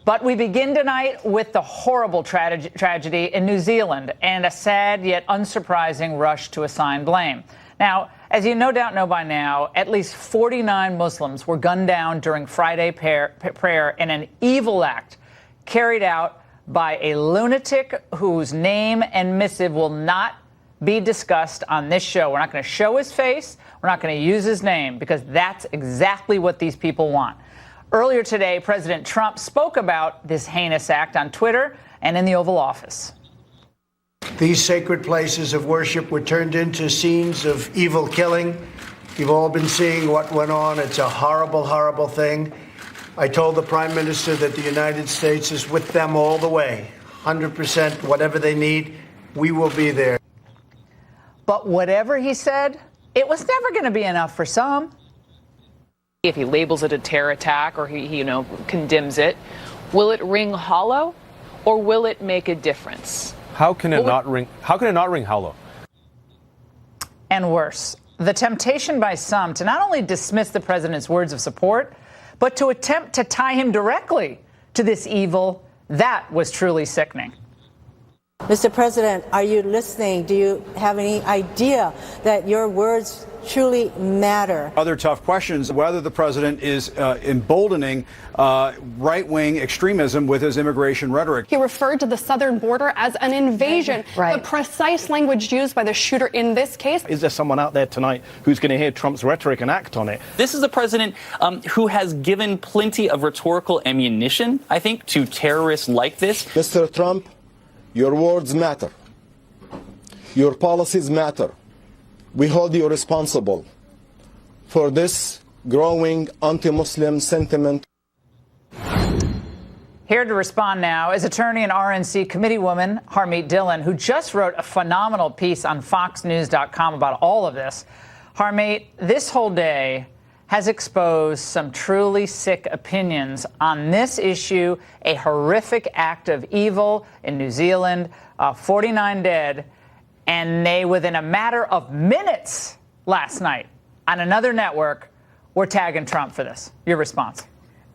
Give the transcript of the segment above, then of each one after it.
But we begin tonight with the horrible tragedy in New Zealand and a sad yet unsurprising rush to assign blame. Now, as you no doubt know by now, at least 49 Muslims were gunned down during Friday prayer in an evil act carried out by a lunatic whose name and missive will not be discussed on this show. We're not going to show his face. We're not going to use his name because that's exactly what these people want. Earlier today, President Trump spoke about this heinous act on Twitter and in the Oval Office. These sacred places of worship were turned into scenes of evil killing. You've all been seeing what went on. It's a horrible, horrible thing. I told the Prime Minister that the United States is with them all the way. 100%, whatever they need, we will be there. But whatever he said, it was never going to be enough for some. If he labels it a terror attack or he condemns it, will it ring hollow or will it make a difference? How can it not ring hollow? And worse, the temptation by some to not only dismiss the president's words of support, but to attempt to tie him directly to this evil, that was truly sickening. Mr. President, are you listening? Do you have any idea that your words truly matter? Other tough questions, whether the president is emboldening right-wing extremism with his immigration rhetoric. He referred to the southern border as an invasion. Right. The precise language used by the shooter in this case. Is there someone out there tonight who's going to hear Trump's rhetoric and act on it? This is a president who has given plenty of rhetorical ammunition, I think, to terrorists like this. Mr. Trump, your words matter. Your policies matter. We hold you responsible for this growing anti-Muslim sentiment. Here to respond now is attorney and RNC committeewoman Harmeet Dhillon, who just wrote a phenomenal piece on FoxNews.com about all of this. Harmeet, this whole day has exposed some truly sick opinions on this issue, a horrific act of evil in New Zealand, 49 dead. And they, within a matter of minutes last night on another network, were tagging Trump for this. Your response?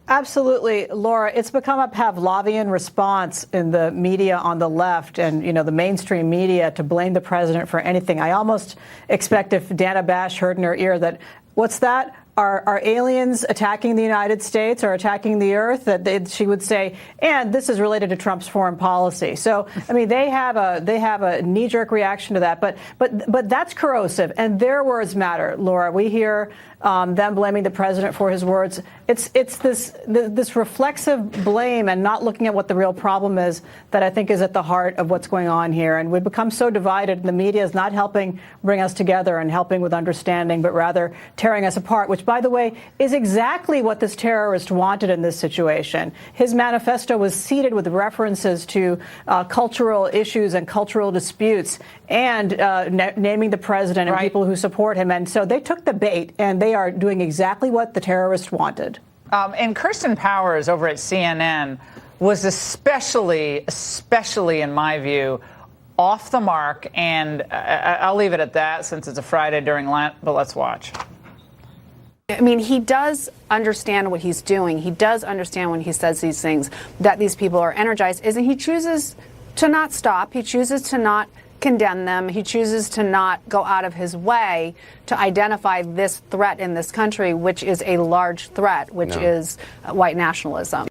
Absolutely, Laura. It's become a Pavlovian response in the media on the left and, the mainstream media to blame the president for anything. I almost expect if Dana Bash heard in her ear that, what's that? Are aliens attacking the United States or attacking the earth? That she would say, and this is related to Trump's foreign policy. So, I mean, they have a knee-jerk reaction to that. But that's corrosive, and their words matter, Laura. We hear them blaming the president for his words. It's this reflexive blame and not looking at what the real problem is that I think is at the heart of what's going on here. And we've become so divided, and the media is not helping bring us together and helping with understanding, but rather tearing us apart, which, by the way, is exactly what this terrorist wanted in this situation. His manifesto was seeded with references to cultural issues and cultural disputes and naming the president and people who support him. And so they took the bait, and they are doing exactly what the terrorist wanted. And Kirsten Powers over at CNN was especially in my view, off the mark. And I'll leave it at that since it's a Friday during Lent, but let's watch. I mean, he does understand what he's doing. He does understand when he says these things that these people are energized, and he chooses to not stop. He chooses to not condemn them. He chooses to not go out of his way to identify this threat in this country, which is a large threat, which is white nationalism.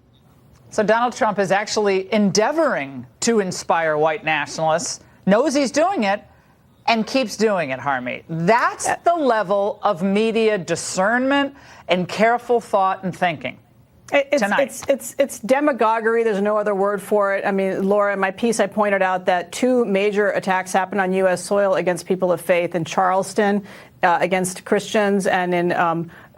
So Donald Trump is actually endeavoring to inspire white nationalists, knows he's doing it, and keeps doing it, Harmeet. That's the level of media discernment and careful thought and thinking. It's demagoguery. There's no other word for it. I mean, Laura, in my piece, I pointed out that 2 major attacks happened on U.S. soil against people of faith in Charleston against Christians and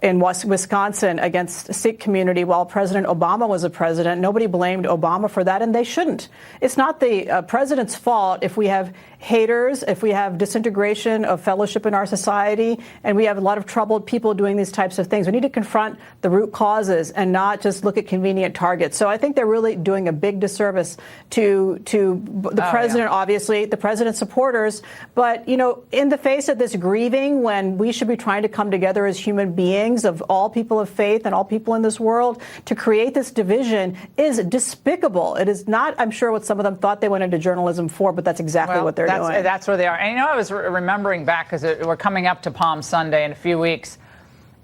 in Wisconsin against the Sikh community while President Obama was a president. Nobody blamed Obama for that, and they shouldn't. It's not the president's fault if we have haters, if we have disintegration of fellowship in our society, and we have a lot of troubled people doing these types of things. We need to confront the root causes and not just look at convenient targets. So I think they're really doing a big disservice to the president, obviously, the president's supporters. But, in the face of this grieving, when we should be trying to come together as human beings, beings of all people of faith and all people in this world, to create this division is despicable. It is not, I'm sure, what some of them thought they went into journalism for, but that's exactly what they're doing. That's where they are. And I was remembering back, because we're coming up to Palm Sunday in a few weeks,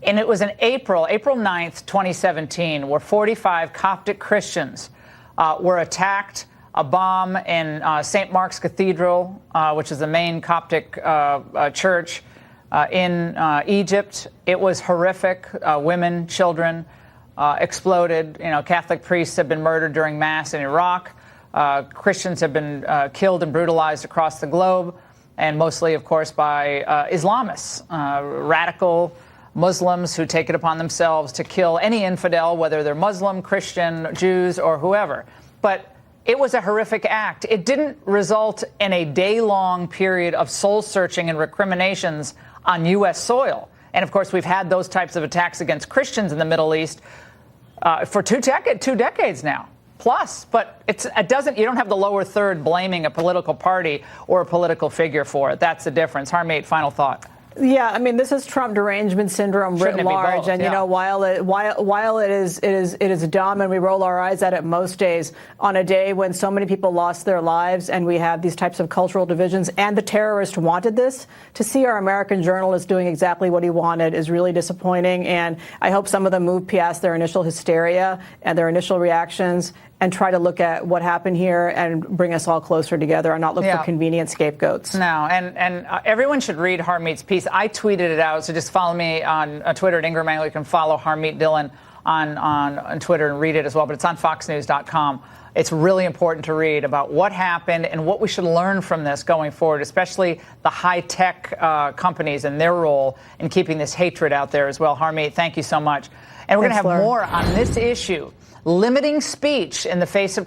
and it was in April 9th, 2017, where 45 Coptic Christians were attacked. A bomb in St. Mark's Cathedral, which is the main Coptic church in Egypt. It was horrific. Women, children exploded. Catholic priests have been murdered during Mass in Iraq. Christians have been killed and brutalized across the globe, and mostly, of course, by Islamists, radical Muslims who take it upon themselves to kill any infidel, whether they're Muslim, Christian, Jews, or whoever. But it was a horrific act. It didn't result in a day-long period of soul-searching and recriminations on U.S. soil. And, of course, we've had those types of attacks against Christians in the Middle East for two decades now, plus. But you don't have the lower third blaming a political party or a political figure for it. That's the difference. Harmeet, final thought. Yeah, I mean, this is Trump derangement syndrome writ large, both? and while it is dumb, and we roll our eyes at it most days, on a day when so many people lost their lives, and we have these types of cultural divisions, and the terrorist wanted this, to see our American journalist doing exactly what he wanted is really disappointing. And I hope some of them move past their initial hysteria and their initial reactions and try to look at what happened here and bring us all closer together and not look for convenient scapegoats. No, and everyone should read Harmeet's piece. I tweeted it out, so just follow me on Twitter at Ingraham. You can follow Harmeet Dhillon on Twitter and read it as well, but it's on foxnews.com. It's really important to read about what happened and what we should learn from this going forward, especially the high-tech companies and their role in keeping this hatred out there as well. Harmeet, thank you so much. And we're going to have more on this issue, limiting speech in the face of